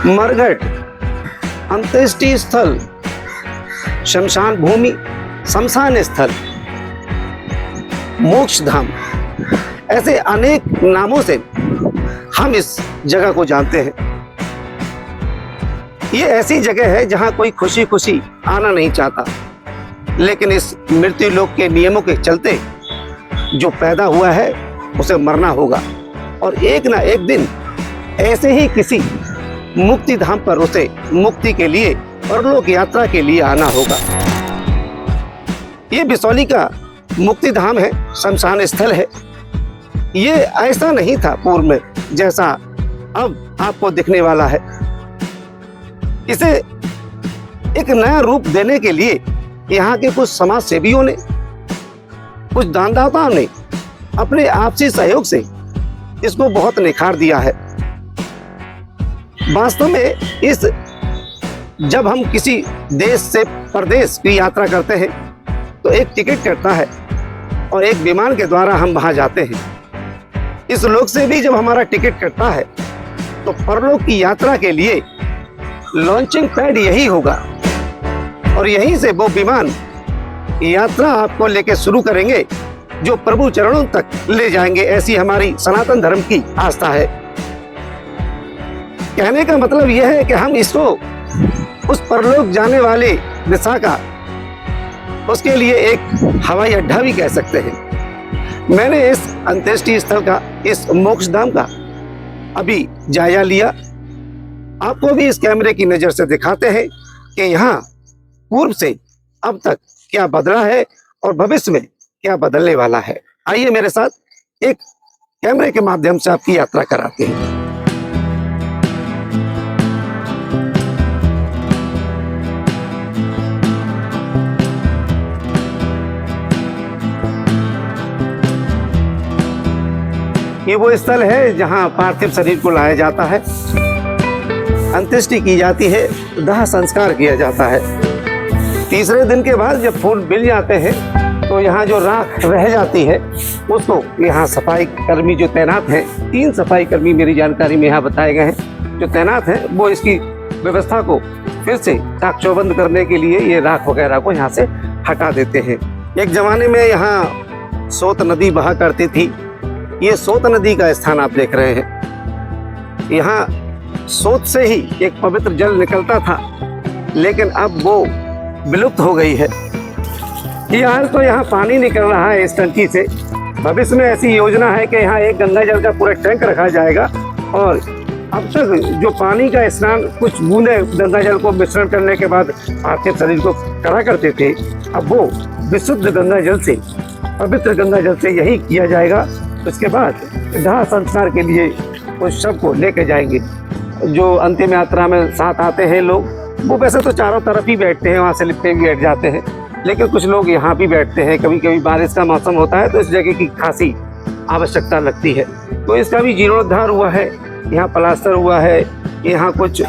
मरघट, अंत्येष्टि स्थल, शमशान भूमि, शमशान स्थल, मोक्ष धाम, ऐसे अनेक नामों से हम इस जगह को जानते हैं। ये ऐसी जगह है जहां कोई खुशी खुशी आना नहीं चाहता, लेकिन इस मृत्यु लोक के नियमों के चलते जो पैदा हुआ है उसे मरना होगा और एक ना एक दिन ऐसे ही किसी मुक्ति धाम पर उसे मुक्ति के लिए परलोक यात्रा के लिए आना होगा। ये बिसौली का मुक्ति धाम है, शमशान स्थल है। ये ऐसा नहीं था पूर्व में जैसा अब आपको दिखने वाला है। इसे एक नया रूप देने के लिए यहाँ के कुछ समाज सेवियों ने, कुछ दानदाताओं ने अपने आपसी सहयोग से इसको बहुत निखार दिया है। वास्तव में जब हम किसी देश से प्रदेश की यात्रा करते हैं तो एक टिकट कटता है और एक विमान के द्वारा हम वहां जाते हैं। इस लोक से भी जब हमारा टिकट कटता है तो परलोक की यात्रा के लिए लॉन्चिंग पैड यही होगा और यहीं से वो विमान यात्रा आपको लेके शुरू करेंगे जो प्रभु चरणों तक ले जाएंगे। ऐसी हमारी सनातन धर्म की आस्था है। कहने का मतलब यह है कि हम इसको उस परलोक जाने वाले दिशा का, उसके लिए एक हवाई अड्डा भी कह सकते हैं। मैंने इस अंत्येष्टि स्थल का, इस मोक्ष धाम का अभी जायजा लिया। आपको भी इस कैमरे की नजर से दिखाते हैं कि यहाँ पूर्व से अब तक क्या बदला है और भविष्य में क्या बदलने वाला है। आइए मेरे साथ एक कैमरे के माध्यम से आपकी यात्रा कराते हैं। ये वो स्थल है जहां पार्थिव शरीर को लाया जाता है, अंत्येष्टि की जाती है, दाह संस्कार किया जाता है। तीसरे दिन के बाद जब फूल मिल जाते हैं तो यहाँ जो राख रह जाती है उसको यहाँ सफाई कर्मी जो तैनात हैं, 3 सफाई कर्मी मेरी जानकारी में यहाँ बताए गए हैं जो तैनात हैं, वो इसकी व्यवस्था को फिर से चाक चौबंद करने के लिए ये राख वगैरह को यहाँ से हटा देते हैं। एक जमाने में यहाँ सोत नदी बहा करती थी। ये सोत नदी का स्थान आप देख रहे हैं। यहाँ सोत से ही एक पवित्र जल निकलता था, लेकिन अब वो विलुप्त हो गई है। फिलहाल तो यहाँ पानी निकल रहा है इस टंकी से। भविष्य में ऐसी योजना है कि यहाँ एक गंगा जल का पूरा टैंक रखा जाएगा और अब तक जो पानी का स्नान कुछ बूंदे गंगा जल को मिश्रण करने के बाद पार्थिव शरीर को करा करते थे, अब वो विशुद्ध गंगा जल से, पवित्र गंगा जल से यही किया जाएगा। उसके बाद दाह संस्कार के लिए उस शव को लेके जाएंगे। जो अंतिम यात्रा में साथ आते हैं लोग, वो वैसे तो चारों तरफ ही बैठते हैं, वहाँ से लिपटे भी बैठ जाते हैं, लेकिन कुछ लोग यहाँ भी बैठते हैं। कभी कभी बारिश का मौसम होता है तो इस जगह की खासी आवश्यकता लगती है। तो इसका भी जीर्णोद्धार हुआ है, यहाँ प्लास्टर हुआ है, यहाँ कुछ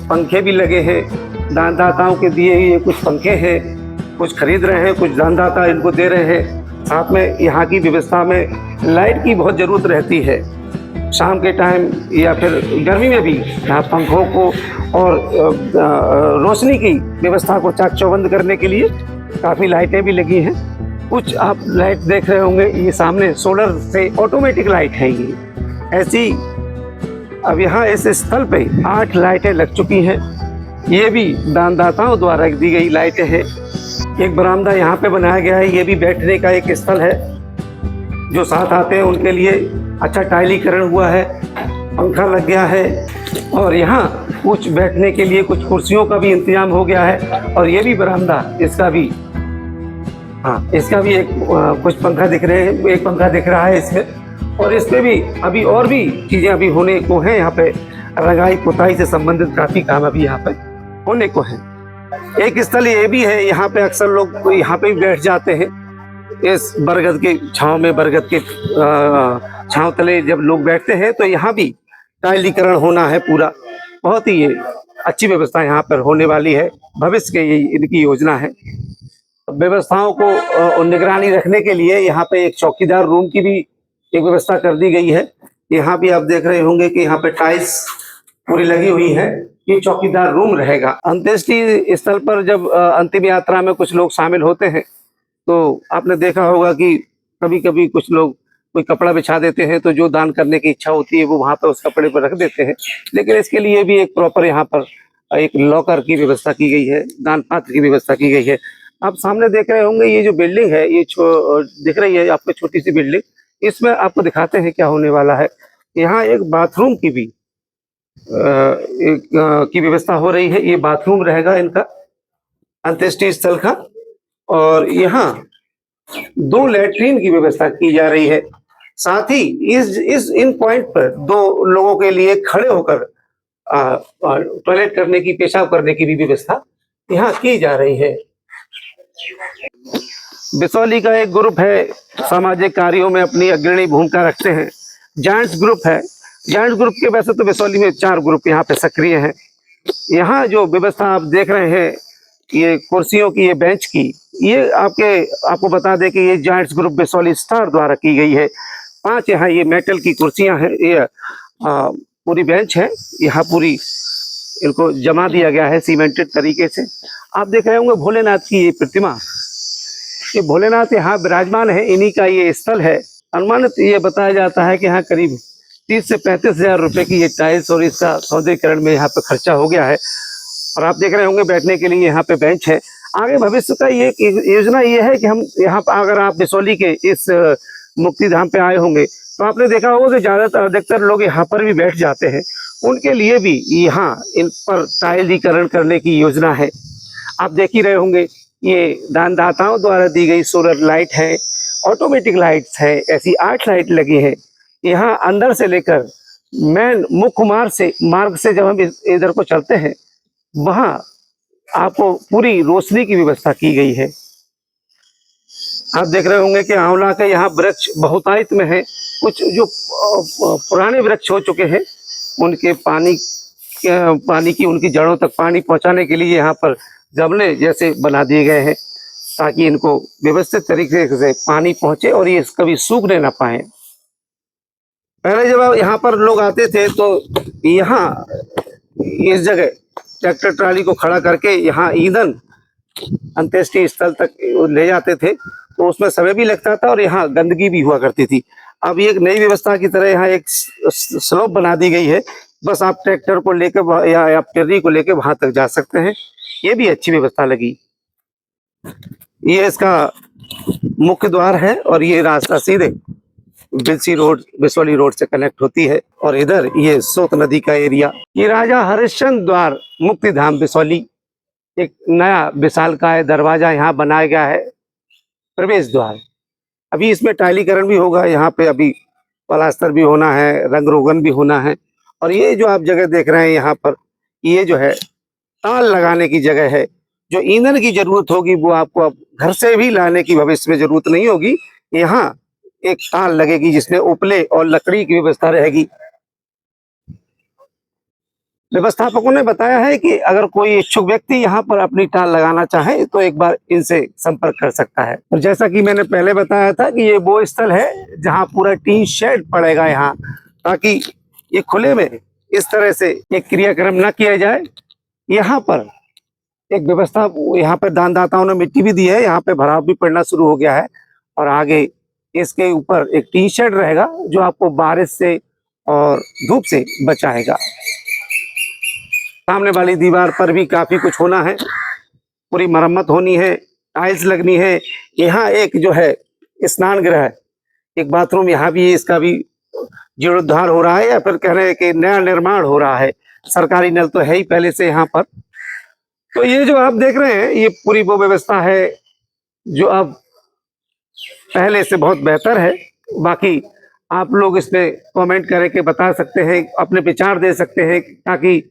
पंखे भी लगे हैं, दानदाताओं के दिए हुए कुछ पंखे हैं, कुछ खरीद रहे हैं, कुछ दानदाता इनको दे रहे हैं। साथ में यहाँ की व्यवस्था में लाइट की बहुत ज़रूरत रहती है। शाम के टाइम या फिर गर्मी में भी यहाँ पंखों को और रोशनी की व्यवस्था को चाक चौबंद करने के लिए काफ़ी लाइटें भी लगी हैं। कुछ आप लाइट देख रहे होंगे, ये सामने सोलर से ऑटोमेटिक लाइट है ये ऐसी। अब यहाँ इस स्थल पे 8 लाइटें लग चुकी हैं। ये भी दानदाताओं द्वारा दी गई लाइटें हैं। एक बरामदा यहाँ पे बनाया गया है, ये भी बैठने का एक स्थल है। जो साथ आते हैं उनके लिए अच्छा टाइलीकरण हुआ है, पंखा लग गया है और यहाँ कुछ बैठने के लिए कुछ कुर्सियों का भी इंतजाम हो गया है। और ये भी बरामदा, इसका भी एक कुछ पंखा दिख रहे हैं, एक पंखा दिख रहा है इसमें। और इस पे भी अभी और भी चीज़ें अभी होने को हैं। यहाँ पे रंगाई पुताई से संबंधित काफ़ी काम अभी यहाँ पे होने को है। एक स्थल ये भी है, यहाँ पे अक्सर लोग यहाँ पे भी बैठ जाते हैं। इस बरगद की छांव में, बरगद के छांव तले जब लोग बैठते हैं तो यहाँ भी टाइलीकरण होना है पूरा। बहुत ही अच्छी व्यवस्था यहाँ पर होने वाली है। भविष्य के ये इनकी योजना है। व्यवस्थाओं को निगरानी रखने के लिए यहाँ पे एक चौकीदार रूम की भी एक व्यवस्था कर दी गई है। यहाँ भी आप देख रहे होंगे कि यहाँ पे टाइल्स पूरी लगी हुई है। ये चौकीदार रूम रहेगा। अंत्येष्टि स्थल पर जब अंतिम यात्रा में कुछ लोग शामिल होते हैं, तो आपने देखा होगा कि कभी-कभी कुछ लोग कोई कपड़ा बिछा देते हैं, तो जो दान करने की इच्छा होती है वो वहाँ पे उस कपड़े पर रख देते हैं। लेकिन इसके लिए भी एक प्रॉपर यहाँ पर एक लॉकर की व्यवस्था की गई है, दान पात्र की व्यवस्था की गई है। आप सामने देख रहे होंगे ये जो बिल्डिंग है, ये दिख रही है आपको छोटी-सी बिल्डिंग, इसमें आपको दिखाते हैं क्या होने वाला है। यहाँ एक बाथरूम की भी की व्यवस्था हो रही है। ये बाथरूम रहेगा इनका अंत्येष्टि स्थल का, और यहाँ 2 लैट्रीन की व्यवस्था की जा रही है। साथ ही इस इन पॉइंट पर 2 लोगों के लिए खड़े होकर टॉयलेट करने की, पेशाब करने की भी व्यवस्था यहाँ की जा रही है। बिसौली का एक ग्रुप है, सामाजिक कार्यों में अपनी अग्रणी भूमिका रखते हैं। जायंट्स ग्रुप है। जायंट्स ग्रुप के वैसे तो बिसौली में 4 ग्रुप यहाँ पे सक्रिय हैं। यहाँ जो व्यवस्था आप देख रहे हैं, ये कुर्सियों की, ये बेंच की, ये आपको बता दें कि ये जायंट्स ग्रुप बिसौली स्टार द्वारा की गई है। 5 यहाँ ये मेटल की कुर्सियां हैं, ये पूरी बेंच है, यहाँ पूरी इनको जमा दिया गया है सीमेंटेड तरीके से। आप देख रहे होंगे भोलेनाथ की ये प्रतिमा, ये भोलेनाथ यहाँ विराजमान है, इन्हीं का ये स्थल है। अनुमानित ये बताया जाता है कि यहाँ करीब 30 से 35 हजार रुपए की ये टाइल्स और इसका सौंदर्यीकरण में यहाँ पे खर्चा हो गया है। और आप देख रहे होंगे बैठने के लिए यहाँ पे बेंच है। आगे भविष्य का ये योजना ये है कि हम यहाँ पर, अगर आप बिसौली के इस मुक्ति धाम पे आए होंगे तो आपने देखा होगा कि ज़्यादातर अधिकतर लोग यहाँ पर भी बैठ जाते हैं। उनके लिए भी यहाँ इन पर टाइलीकरण करने की योजना है। आप देख ही रहे होंगे ये दानदाताओं द्वारा दी गई सोलर लाइट है, ऑटोमेटिक लाइट्स है, ऐसी 8 लाइट लगी है। यहाँ अंदर से लेकर मेन मुख्य मार्ग से जब हम इधर को चलते हैं, वहाँ आपको पूरी रोशनी की व्यवस्था की गई है। आप देख रहे होंगे कि आंवला के यहाँ वृक्ष बहुतायत में है। कुछ जो पुराने वृक्ष हो चुके हैं, उनके पानी की उनकी जड़ों तक पानी पहुंचाने के लिए यहाँ पर गमले जैसे बना दिए गए हैं, ताकि इनको व्यवस्थित तरीके से पानी पहुंचे और ये कभी सूखने ना पाए। पहले जब यहाँ पर लोग आते थे तो यहाँ इस जगह ट्रैक्टर ट्राली को खड़ा करके यहाँ ईंधन अंत्येष्टि स्थल तक ले जाते थे, तो उसमें समय भी लगता था और यहाँ गंदगी भी हुआ करती थी। अब ये एक नई व्यवस्था की तरह यहाँ एक स्लोप बना दी गई है, बस आप ट्रैक्टर को लेकर या आप टेर्री को लेकर वहां तक जा सकते हैं। ये भी अच्छी व्यवस्था लगी। ये इसका मुख्य द्वार है और ये रास्ता सीधे बिलसी रोड, बिसौली रोड से कनेक्ट होती है। और इधर ये सोत नदी का एरिया। ये राजा हरिश्चंद्र द्वार मुक्ति धाम बिसौली, एक नया विशालकाय दरवाजा यहाँ बनाया गया है, प्रवेश द्वार। अभी इसमें टाइलीकरण भी होगा, यहाँ पे अभी प्लास्टर भी होना है, रंग रोगन भी होना है। और ये जो आप जगह देख रहे हैं यहाँ पर, ये जो है ताल लगाने की जगह है। जो ईंधन की जरूरत होगी वो आपको अब घर से भी लाने की भविष्य में जरूरत नहीं होगी। यहाँ एक ताल लगेगी जिसमें उपले और लकड़ी की व्यवस्था रहेगी। व्यवस्थापकों ने बताया है कि अगर कोई इच्छुक व्यक्ति यहाँ पर अपनी टाल लगाना चाहे तो एक बार इनसे संपर्क कर सकता है। और जैसा कि मैंने पहले बताया था कि ये वो स्थल है जहाँ पूरा टीन शेड पड़ेगा यहाँ, ताकि ये खुले में इस तरह से एक क्रियाक्रम न किया जाए। यहाँ पर एक व्यवस्था, यहाँ पर दानदाताओं ने मिट्टी भी दी है, यहाँ पे भराव भी पड़ना शुरू हो गया है। और आगे इसके ऊपर एक टी शर्ट रहेगा जो आपको बारिश से और धूप से बचाएगा। सामने वाली दीवार पर भी काफी कुछ होना है, पूरी मरम्मत होनी है, टाइल्स लगनी है। यहाँ एक जो है स्नान गृह, एक बाथरूम, यहाँ भी इसका भी जीर्णोद्धार हो रहा है या फिर कह रहे हैं कि नया निर्माण हो रहा है। सरकारी नल तो है ही पहले से यहाँ पर। तो ये जो आप देख रहे हैं ये पूरी वो व्यवस्था है जो अब पहले से बहुत बेहतर है। बाकी आप लोग इसमें कमेंट करके बता सकते हैं, अपने विचार दे सकते हैं, ताकि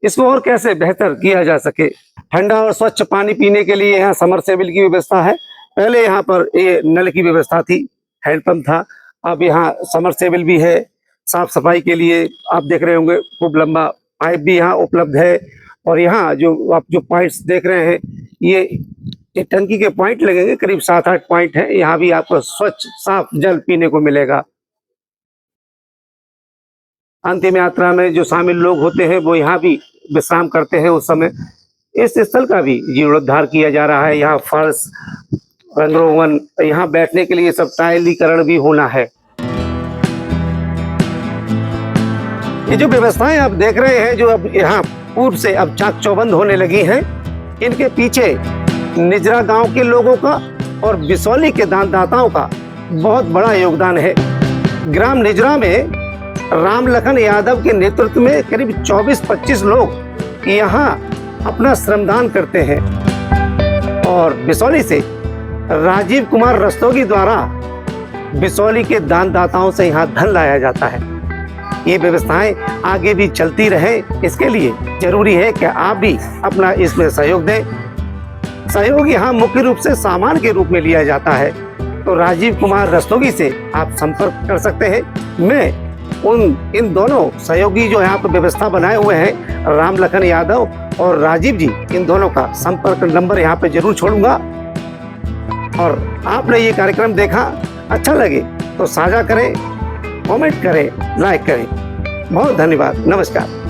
इसको और कैसे बेहतर किया जा सके। ठंडा और स्वच्छ पानी पीने के लिए यहाँ समरसेबल की व्यवस्था है। पहले यहाँ पर ये नल की व्यवस्था थी, हैंडपंप था, अब यहाँ समरसेबल भी है। साफ सफाई के लिए आप देख रहे होंगे खूब लंबा पाइप भी यहाँ उपलब्ध है। और यहाँ जो आप जो पॉइंट्स देख रहे हैं, ये टंकी के पॉइंट लगेंगे, करीब 7-8 पॉइंट है। यहाँ भी आपको स्वच्छ साफ जल पीने को मिलेगा। अंतिम यात्रा में जो शामिल लोग होते हैं वो यहाँ भी विश्राम करते हैं। उस समय इस स्थल का भी जीर्णोद्धार किया जा रहा है। यहाँ फर्श, रंगरोगन, यहाँ बैठने के लिए सब टाइलीकरण भी होना है। ये जो व्यवस्थाएं आप देख रहे हैं, जो अब यहाँ पूर्व से अब चाक चौबंद होने लगी हैं, इनके पीछे निजरा गांव के लोगों का और बिसौली के दानदाताओं का बहुत बड़ा योगदान है। ग्राम निजरा में राम लखन यादव के नेतृत्व में करीब 24-25 लोग यहाँ अपना श्रमदान करते हैं और बिसौली से राजीव कुमार रस्तोगी द्वारा बिसौली के दानदाताओं से यहाँ धन लाया जाता है। ये व्यवस्थाएं आगे भी चलती रहे, इसके लिए जरूरी है कि आप भी अपना इसमें सहयोग दें। सहयोग यहाँ मुख्य रूप से सामान के रूप में लिया जाता है, तो राजीव कुमार रस्तोगी से आप संपर्क कर सकते हैं। मैं इन दोनों सहयोगी जो यहाँ पर व्यवस्था बनाए हुए हैं, राम लखन यादव और राजीव जी, इन दोनों का संपर्क नंबर यहाँ पे जरूर छोड़ूंगा। और आपने ये कार्यक्रम देखा, अच्छा लगे तो साझा करें, कमेंट करें, लाइक करें। बहुत धन्यवाद। नमस्कार।